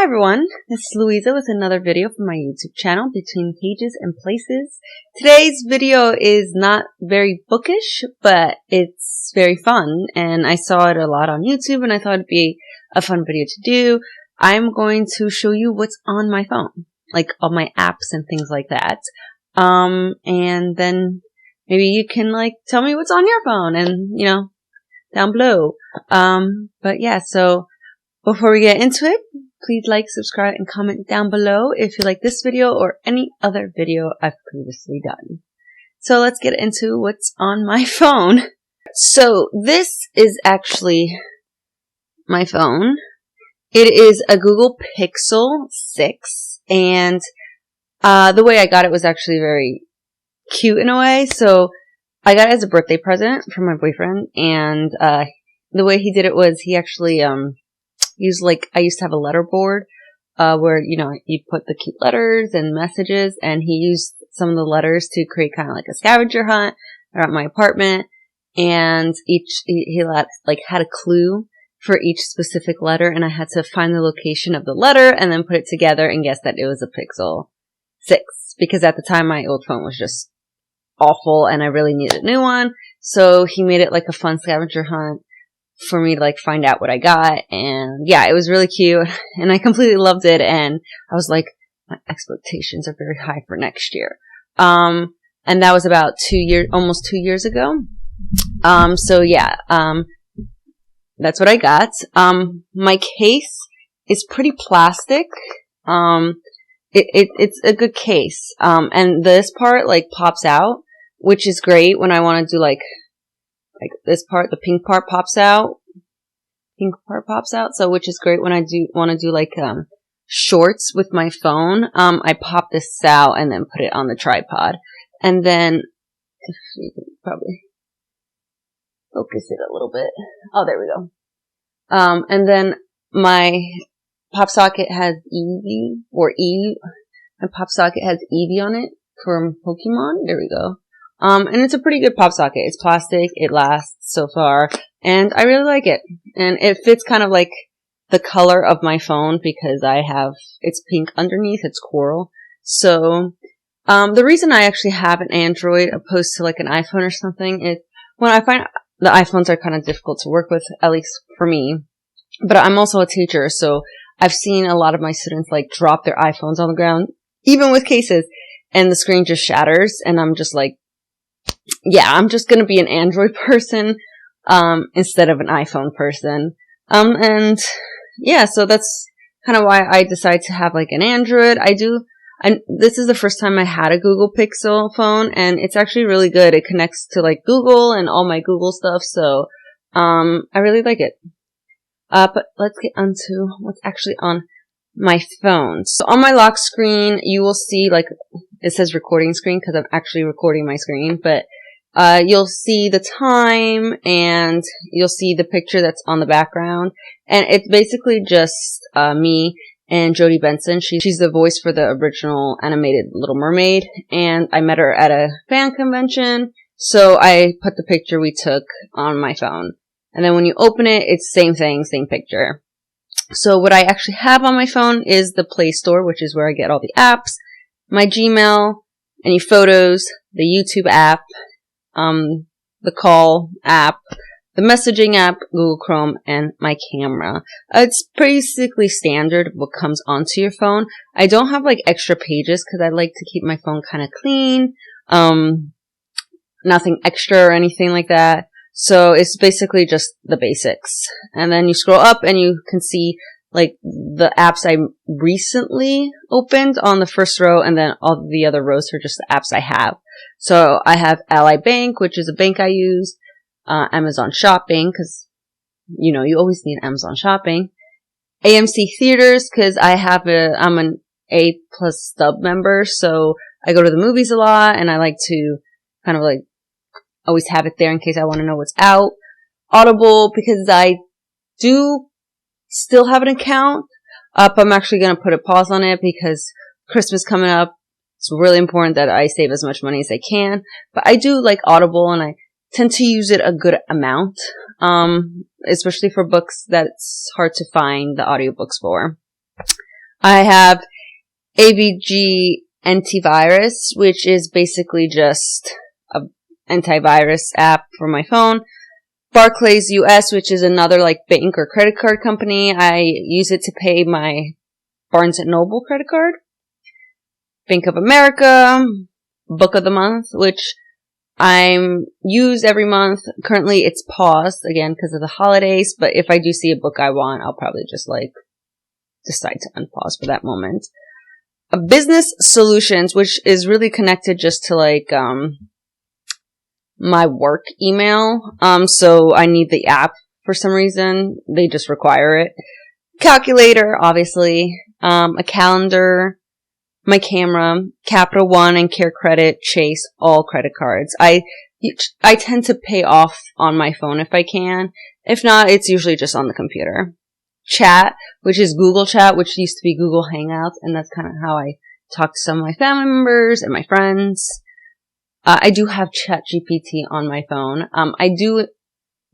Hi everyone, this is Louisa with another video from my YouTube channel, Between Pages and Places. Today's video is not very bookish, but it's very fun, and I saw it a lot on YouTube and I thought it'd be a fun video to do. I'm going to show you what's on my phone, like all my apps and things like that. And then maybe you can tell me what's on your phone and, down below. But yeah, so before we get into it, please like, subscribe, and comment down below if you like this video or any other video I've previously done. So let's get into what's on my phone. So this is actually my phone. It is a Google Pixel 6, and the way I got it was actually very cute in a way. So I got it as a birthday present from my boyfriend, and the way he did it was he actually used I used to have a letter board where you'd put the cute letters and messages, and he used some of the letters to create kind of like a scavenger hunt around my apartment, and he had a clue for each specific letter, and I had to find the location of the letter and then put it together and guess that it was a Pixel 6, because at the time my old phone was just awful and I really needed a new one. So he made it like a fun scavenger hunt for me to find out what I got, and yeah, it was really cute and I completely loved it, and I was like, my expectations are very high for next year. And that was about almost 2 years ago. So yeah, that's what I got. My case is pretty plastic. It's a good case. And this part pops out, which is great when I want to do this part, the pink part pops out. So which is great when I want to do shorts with my phone. I pop this out and then put it on the tripod. And then, if you can probably focus it a little bit. Oh, there we go. And then my pop socket has Eevee, my pop socket has Eevee on it from Pokemon. There we go. And it's a pretty good pop socket. It's plastic. It lasts so far. And I really like it. And it fits kind of like the color of my phone because it's pink underneath. It's coral. So, the reason I actually have an Android opposed to an iPhone or something is when I find the iPhones are kind of difficult to work with, at least for me. But I'm also a teacher, so I've seen a lot of my students drop their iPhones on the ground, even with cases, and the screen just shatters, and I'm just yeah, I'm just gonna be an Android person, instead of an iPhone person. And yeah, so that's kind of why I decided to have an Android. This is the first time I had a Google Pixel phone, and it's actually really good. It connects to Google and all my Google stuff, so, I really like it. But let's get onto what's actually on my phone. So on my lock screen, you will see it says recording screen because I'm actually recording my screen, but you'll see the time and you'll see the picture that's on the background, and it's basically just me and Jodie Benson. She's the voice for the original animated Little Mermaid, and I met her at a fan convention, so I put the picture we took on my phone. And then when you open it, it's same thing, same picture. So what I actually have on my phone is the Play Store, which is where I get all the apps, my Gmail, any photos, the YouTube app, the call app, the messaging app, Google Chrome, and my camera. It's basically standard what comes onto your phone. I don't have extra pages because I like to keep my phone kind of clean. Nothing extra or anything like that. So it's basically just the basics. And then you scroll up and you can see the apps I recently opened on the first row, and then all the other rows are just the apps I have. So I have Ally Bank, which is a bank I use, Amazon Shopping, because, you always need Amazon Shopping, AMC Theaters, because I'm an A+ Stub member, so I go to the movies a lot, and I like to kind of always have it there in case I want to know what's out. Audible, because I do still have an account up. I'm actually going to put a pause on it because Christmas coming up. It's really important that I save as much money as I can. But I do like Audible, and I tend to use it a good amount, especially for books that's hard to find the audiobooks for. I have AVG antivirus, which is basically just an antivirus app for my phone. Barclays US, which is another like bank or credit card company. I use it to pay my Barnes & Noble credit card. Bank of America, Book of the Month, which I'm use every month. Currently it's paused again because of the holidays, but if I do see a book I want, I'll probably just like decide to unpause for that moment. A Business Solutions, which is really connected just to like my work email. So I need the app for some reason. They just require it. Calculator, obviously. A calendar, my camera, Capital One and Care Credit, Chase, all credit cards. I tend to pay off on my phone if I can. If not, it's usually just on the computer. Chat, which is Google Chat, which used to be Google Hangouts, and that's kind of how I talk to some of my family members and my friends. I do have ChatGPT on my phone. I do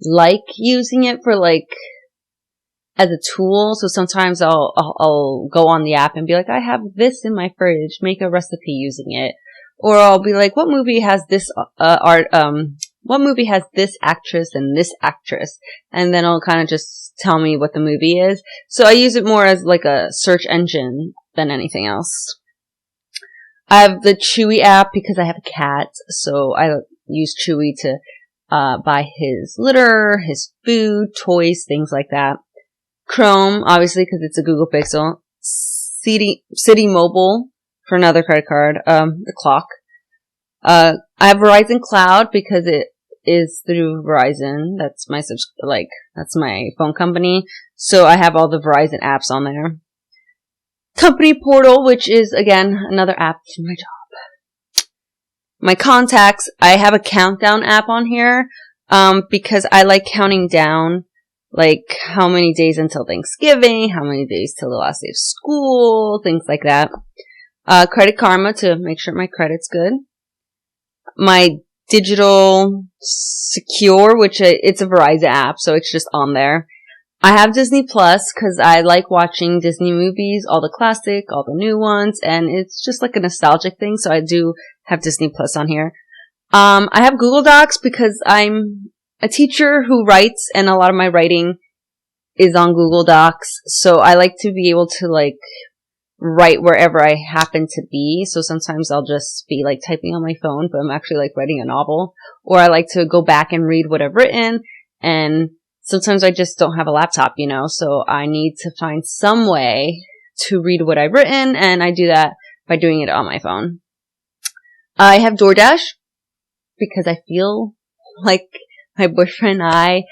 like using it for like as a tool. So sometimes I'll go on the app and be like, I have this in my fridge, make a recipe using it. Or I'll be like, what movie has this what movie has this actress and this actress? And then it'll kind of just tell me what the movie is. So I use it more as like a search engine than anything else. I have the Chewy app because I have a cat. So I use Chewy to buy his litter, his food, toys, things like that. Chrome, obviously, because it's a Google Pixel. City Mobile for another credit card. The clock. I have Verizon Cloud because it is through Verizon. That's my that's my phone company. So I have all the Verizon apps on there. Company Portal, which is again another app for my job. My contacts, I have a countdown app on here because I like counting down, like how many days until Thanksgiving, how many days till the last day of school, things like that. Credit Karma to make sure my credit's good. My Digital Secure, which it's a Verizon app, so it's just on there. I have Disney Plus because I like watching Disney movies, all the classic, all the new ones, and it's just like a nostalgic thing, so I do have Disney Plus on here. I have Google Docs because I'm a teacher who writes, and a lot of my writing is on Google Docs, so I like to be able to like write wherever I happen to be. So sometimes I'll just be like typing on my phone, but I'm actually like writing a novel. Or I like to go back and read what I've written, and sometimes I just don't have a laptop, so I need to find some way to read what I've written, and I do that by doing it on my phone. I have DoorDash because I feel like my boyfriend and I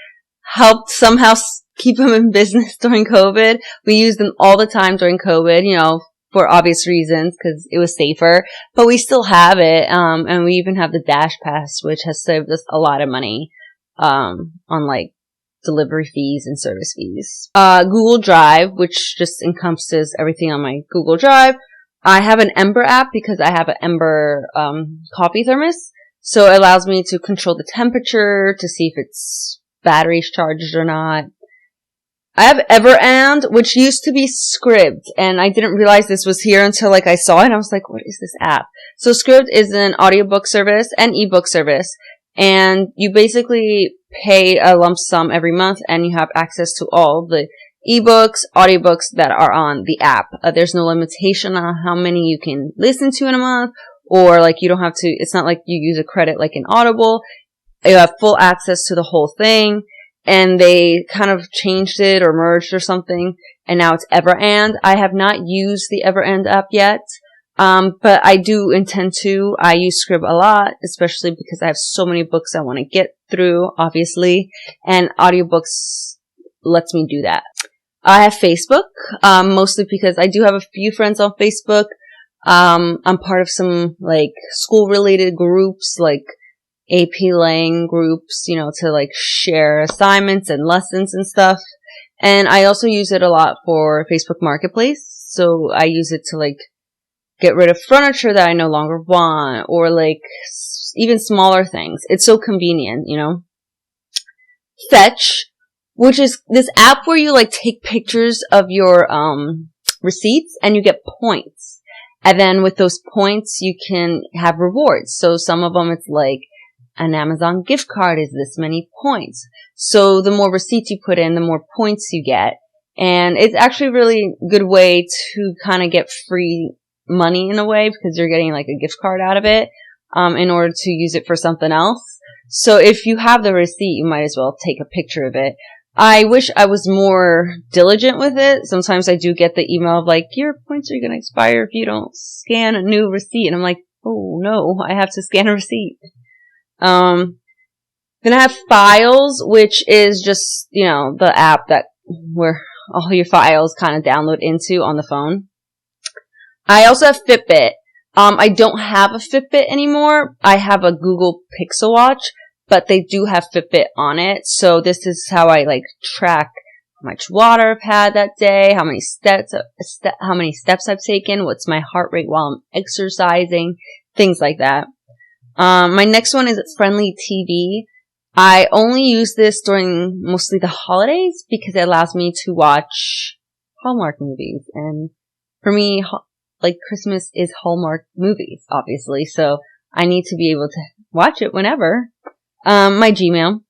helped somehow keep him in business during COVID. We used them all the time during COVID, for obvious reasons because it was safer, but we still have it. And we even have the Dash Pass, which has saved us a lot of money, on like delivery fees and service fees. Google Drive, which just encompasses everything on my Google Drive. I have an Ember app because I have an Ember, coffee thermos. So it allows me to control the temperature to see if it's batteries charged or not. I have Everand, which used to be Scribd, and I didn't realize this was here until I saw it, and I was like, what is this app? So Scribd is an audiobook service and ebook service, and you basically pay a lump sum every month, and you have access to all the ebooks, audiobooks that are on the app. There's no limitation on how many you can listen to in a month, or you don't have to, it's not like you use a credit like in Audible. You have full access to the whole thing. And they kind of changed it or merged or something, and now it's Everand. I have not used the Everand app yet, but I do intend to. I use Scribd a lot, especially because I have so many books I want to get through, obviously, and audiobooks lets me do that. I have Facebook, mostly because I do have a few friends on Facebook. I'm part of some school-related groups, AP Lang groups, to share assignments and lessons and stuff. And I also use it a lot for Facebook Marketplace. So I use it to get rid of furniture that I no longer want, or even smaller things. It's so convenient, Fetch, which is this app where you take pictures of your receipts and you get points. And then with those points, you can have rewards. So some of them, it's like an Amazon gift card is this many points. So the more receipts you put in, the more points you get. And it's actually a really good way to kind of get free money in a way, because you're getting like a gift card out of it, in order to use it for something else. So if you have the receipt, you might as well take a picture of it. I wish I was more diligent with it. Sometimes I do get the email of like, your points are going to expire if you don't scan a new receipt. And I'm like, oh no, I have to scan a receipt. Then I have Files, which is just, the app that where all your files kind of download into on the phone. I also have Fitbit. I don't have a Fitbit anymore. I have a Google Pixel Watch, but they do have Fitbit on it. So this is how I track how much water I've had that day, how many steps I've taken, what's my heart rate while I'm exercising, things like that. My next one is Friendly TV. I only use this during mostly the holidays because it allows me to watch Hallmark movies. And for me, Christmas is Hallmark movies, obviously. So I need to be able to watch it whenever. My Gmail.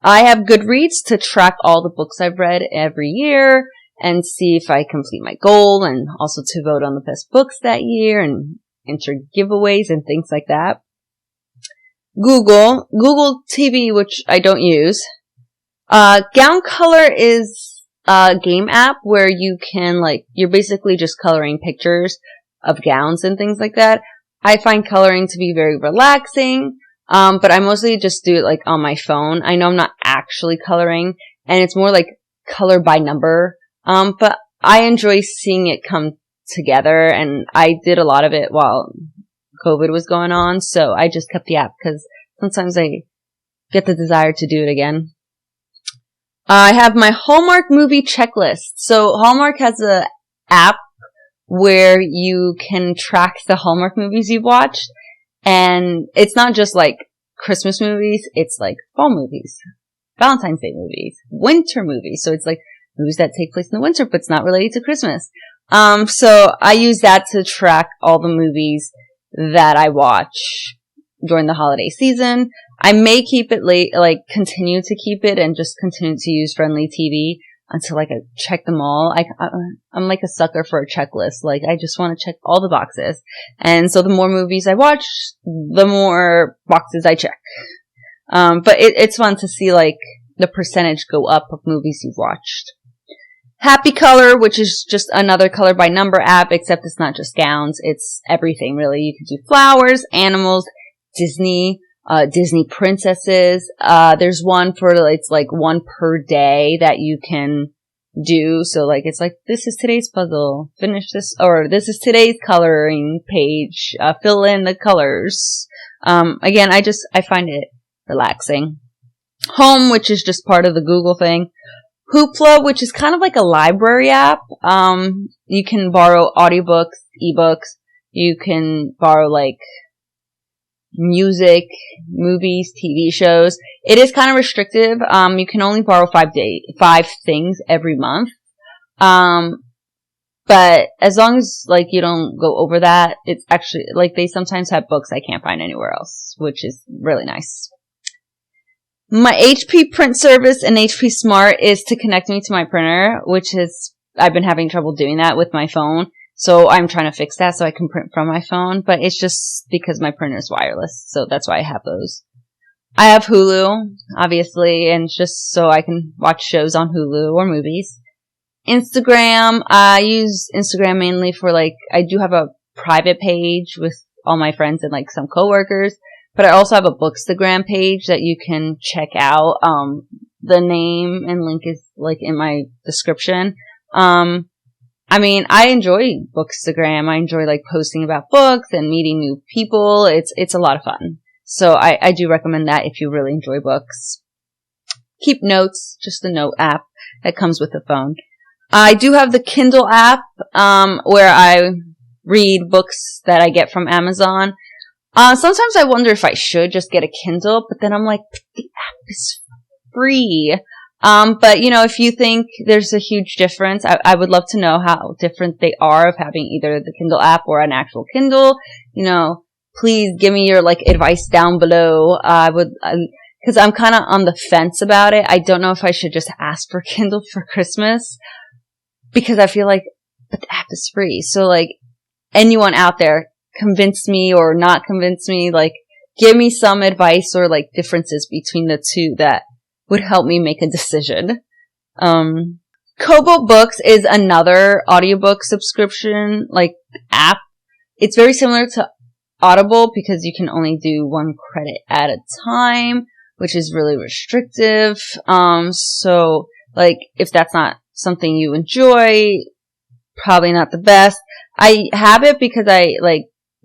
I have Goodreads to track all the books I've read every year and see if I complete my goal, and also to vote on the best books that year and enter giveaways and things like that. Google TV, which I don't use. Gown Color is a game app where you can, you're basically just coloring pictures of gowns and things like that. I find coloring to be very relaxing, but I mostly just do it, on my phone. I know I'm not actually coloring, and it's more color by number, but I enjoy seeing it come together, and I did a lot of it while COVID was going on, so I just kept the app because sometimes I get the desire to do it again. I have my Hallmark movie checklist. So Hallmark has a app where you can track the Hallmark movies you've watched, and it's not just Christmas movies, it's fall movies, Valentine's Day movies, winter movies. So it's movies that take place in the winter, but it's not related to Christmas. So I use that to track all the movies that I watch during the holiday season. I may keep it continue to keep it and just continue to use Friendly TV until I check them all. I'm a sucker for a checklist. I just want to check all the boxes. And so the more movies I watch, the more boxes I check. But it's fun to see the percentage go up of movies you've watched. Happy Color, which is just another color by number app, except it's not just gowns, it's everything really. You can do flowers, animals, Disney princesses. There's one for, it's one per day that you can do. So it's this is today's puzzle, finish this, or this is today's coloring page, fill in the colors. Again, I find it relaxing. Home, which is just part of the Google thing. Hoopla, which is kind of like a library app. You can borrow audiobooks, ebooks. You can borrow music, movies, TV shows. It is kind of restrictive. You can only borrow 5 things every month. But as long as you don't go over that, it's actually they sometimes have books I can't find anywhere else, which is really nice. My HP print service and HP Smart is to connect me to my printer, which is, I've been having trouble doing that with my phone. So I'm trying to fix that so I can print from my phone, but it's just because my printer is wireless. So that's why I have those. I have Hulu, obviously, and just so I can watch shows on Hulu or movies. Instagram, I use Instagram mainly for I do have a private page with all my friends and some coworkers. But I also have a Bookstagram page that you can check out. The name and link is in my description. I enjoy Bookstagram. I enjoy posting about books and meeting new people. It's a lot of fun. So I do recommend that if you really enjoy books. Keep Notes, just a note app that comes with the phone. I do have the Kindle app, where I read books that I get from Amazon. Sometimes I wonder if I should just get a Kindle, but then I'm the app is free. But if you think there's a huge difference, I would love to know how different they are of having either the Kindle app or an actual Kindle. Please give me your advice down below. Because I'm kind of on the fence about it. I don't know if I should just ask for Kindle for Christmas, because I feel like, but the app is free. So anyone out there, convince me or not convince me, give me some advice or differences between the two that would help me make a decision. Kobo Books is another audiobook subscription app. It's very similar to Audible because you can only do 1 credit at a time, which is really restrictive. So if that's not something you enjoy, probably not the best. I have it because I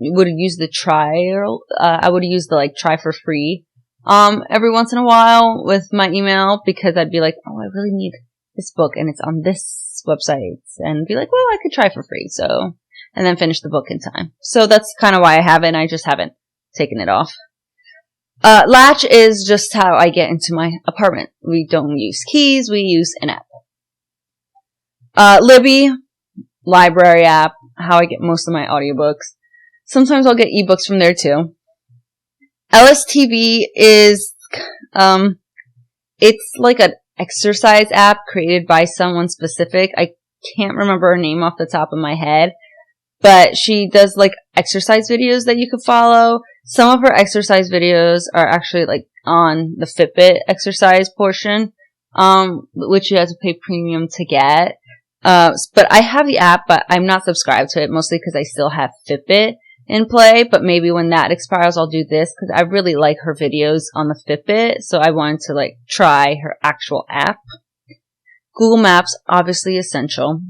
would use the trial. I would use the try for free every once in a while with my email, because I'd be like, oh, I really need this book and it's on this website, and be like, well, I could try for free. So, and then finish the book in time. So that's kind of why I have it, and I just haven't taken it off. Latch is just how I get into my apartment. We don't use keys, we use an app. Libby, library app, how I get most of my audiobooks. Sometimes I'll get ebooks from there too. LSTV is, it's like an exercise app created by someone specific. I can't remember her name off the top of my head, but she does exercise videos that you could follow. Some of her exercise videos are actually on the Fitbit exercise portion, which you have to pay premium to get. But I have the app, but I'm not subscribed to it, mostly because I still have Fitbit in play. But maybe when that expires, I'll do this, because I really like her videos on the Fitbit. So I wanted to try her actual app. Google Maps, obviously essential.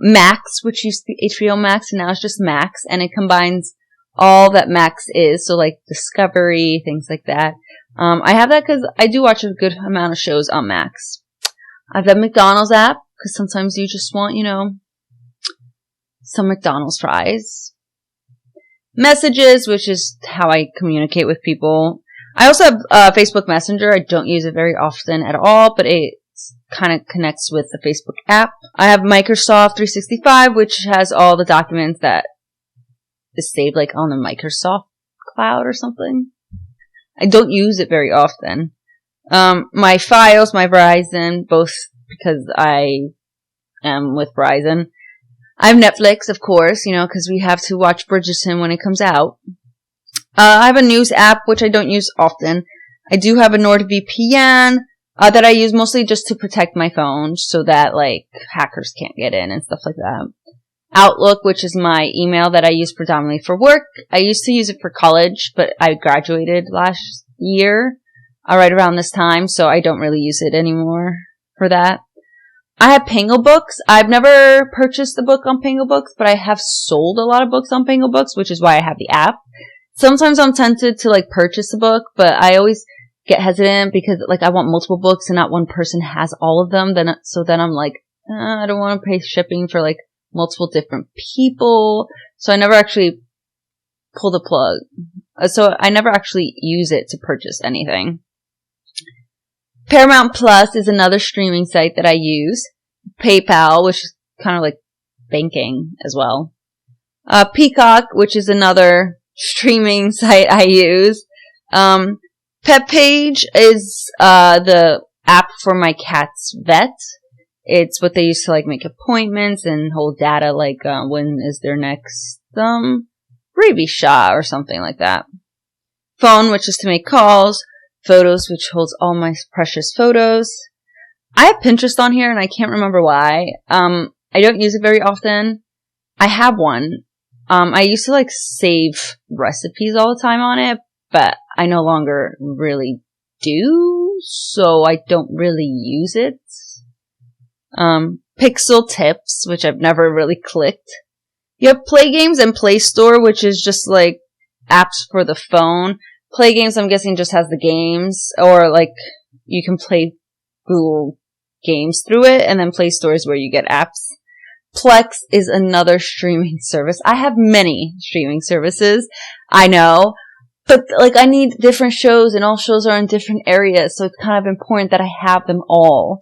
Max, which used to be HBO Max, and now it's just Max, and it combines all that Max is. So Discovery, things like that. I have that because I do watch a good amount of shows on Max. I have the McDonald's app, because sometimes you just want, some McDonald's fries. Messages, which is how I communicate with people. I also have Facebook Messenger. I don't use it very often at all, but it kind of connects with the Facebook app. I have Microsoft 365, which has all the documents that is saved on the Microsoft cloud or something. I don't use it very often. My Files, my Verizon, both because I am with Verizon. I have Netflix, of course, because we have to watch Bridgerton when it comes out. I have a news app, which I don't use often. I do have a NordVPN that I use mostly just to protect my phone so that, hackers can't get in and stuff like that. Outlook, which is my email that I use predominantly for work. I used to use it for college, but I graduated last year, right around this time, so I don't really use it anymore for that. I have Pango Books. I've never purchased a book on Pango Books, but I have sold a lot of books on Pango Books, which is why I have the app. Sometimes I'm tempted to purchase a book, but I always get hesitant because I want multiple books and not one person has all of them. Then I'm I don't want to pay shipping for multiple different people. So I never actually pull the plug. So I never actually use it to purchase anything. Paramount Plus is another streaming site that I use. PayPal, which is kind of banking as well. Peacock, which is another streaming site I use. PetPage is the app for my cat's vet. It's what they use to make appointments and hold data when is their next rabies shot or something like that. Phone, which is to make calls. Photos, which holds all my precious photos. I have Pinterest on here, and I can't remember why. I don't use it very often. I have one. I used to save recipes all the time on it, but I no longer really do, so I don't really use it. Pixel Tips, which I've never really clicked. You have Play Games and Play Store, which is just apps for the phone. Play Games, I'm guessing, just has the games, or you can play Google games through it, and then Play Store is where you get apps. Plex is another streaming service. I have many streaming services, I know, But, like, I need different shows, and all shows are in different areas, so it's kind of important that I have them all.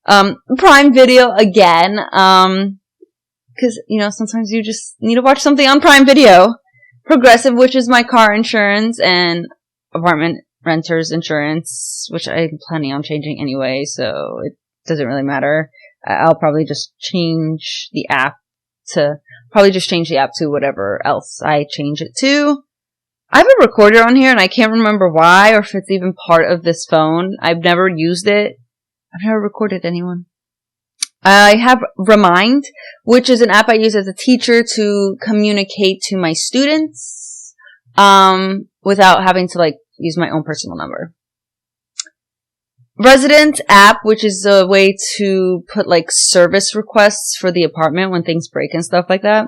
Prime Video, again, because, you know, sometimes you just need to watch something on Prime Video. Progressive, which is my car insurance, and apartment renter's insurance, which I'm planning on changing anyway, so it doesn't really matter. I'll probably just change the app to whatever else I change it to. I have a recorder on here, and I can't remember why, or if it's even part of this phone. I've never used it. I've never recorded anyone. I have Remind, which is an app I use as a teacher to communicate to my students, without having to, like, use my own personal number. Resident app, which is a way to put, like, service requests for the apartment when things break and stuff like that.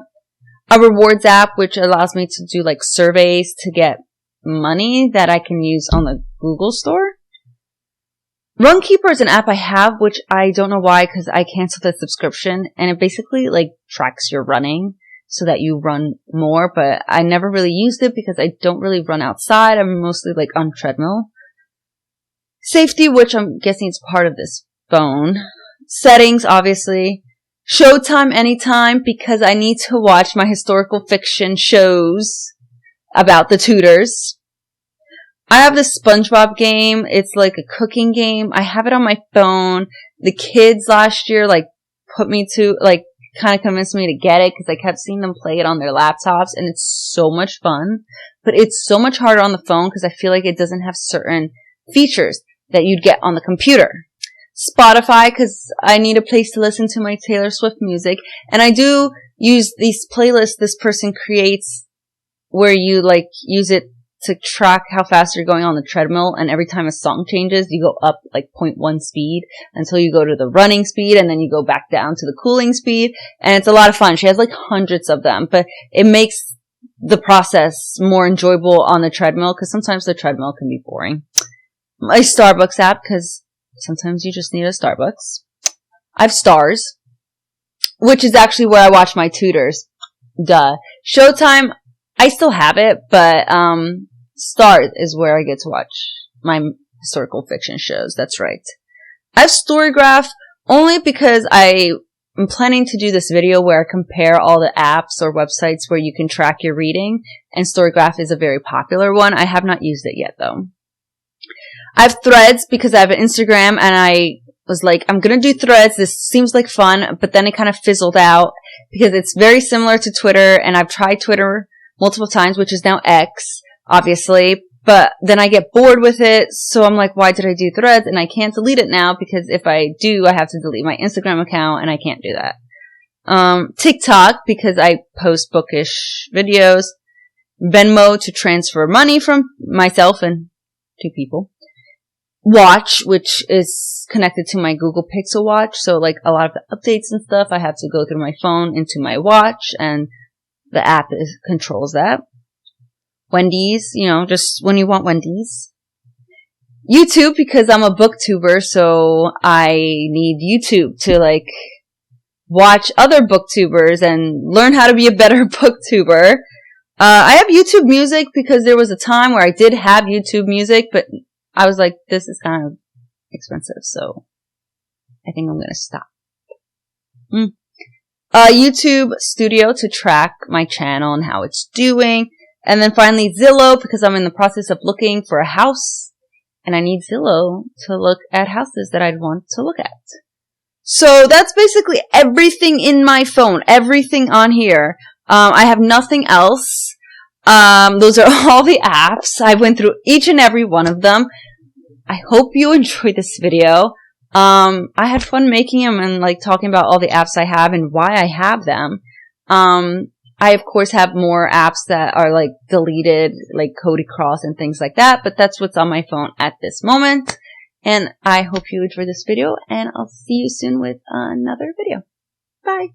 A rewards app, which allows me to do, like, surveys to get money that I can use on the Google store. Runkeeper is an app I have, which I don't know why, because I canceled the subscription, and it basically, like, tracks your running so that you run more, but I never really used it because I don't really run outside. I'm mostly, like, on treadmill. Safety, which I'm guessing is part of this phone. Settings, obviously. Showtime anytime, because I need to watch my historical fiction shows about the Tudors. I have the SpongeBob game. It's like a cooking game. I have it on my phone. The kids last year, like, put me to, like, kind of convinced me to get it because I kept seeing them play it on their laptops, and it's so much fun. But it's so much harder on the phone because I feel like it doesn't have certain features that you'd get on the computer. Spotify, because I need a place to listen to my Taylor Swift music. And I do use these playlists this person creates where you, like, use it to track how fast you're going on the treadmill, and every time a song changes, you go up like 0.1 speed until you go to the running speed, and then you go back down to the cooling speed, and it's a lot of fun. She has like hundreds of them, but it makes the process more enjoyable on the treadmill, because sometimes the treadmill can be boring. My Starbucks app, because sometimes you just need a Starbucks. I have Stars, which is actually where I watch my tutors. Duh. Showtime, I still have it, but Stars is where I get to watch my historical fiction shows. That's right. I have Storygraph only because I'm planning to do this video where I compare all the apps or websites where you can track your reading, and Storygraph is a very popular one. I have not used it yet, though. I have Threads because I have an Instagram, and I was like, I'm gonna do Threads. This seems like fun, but then it kind of fizzled out because it's very similar to Twitter, and I've tried Twitter multiple times, which is now X, obviously, but then I get bored with it, so I'm like, why did I do Threads? And I can't delete it now, because if I do, I have to delete my Instagram account, and I can't do that. TikTok, because I post bookish videos. Venmo to transfer money from myself and two people. Watch, which is connected to my Google Pixel Watch, so like a lot of the updates and stuff, I have to go through my phone into my watch, and the app controls that. Wendy's, you know, just when you want Wendy's. YouTube, because I'm a booktuber, so I need YouTube to, like, watch other booktubers and learn how to be a better booktuber. I have YouTube Music because there was a time where I did have YouTube Music, but I was like, this is kind of expensive, so I think I'm gonna stop. YouTube Studio to track my channel and how it's doing. And then finally Zillow, because I'm in the process of looking for a house, and I need Zillow to look at houses that I'd want to look at. So that's basically everything in my phone, everything on here. I have nothing else. Those are all the apps. I went through each and every one of them. I hope you enjoyed this video. I had fun making them and like talking about all the apps I have and why I have them. I of course have more apps that are like deleted, like Cody Cross and things like that, but that's what's on my phone at this moment. And I hope you enjoyed this video, and I'll see you soon with another video. Bye.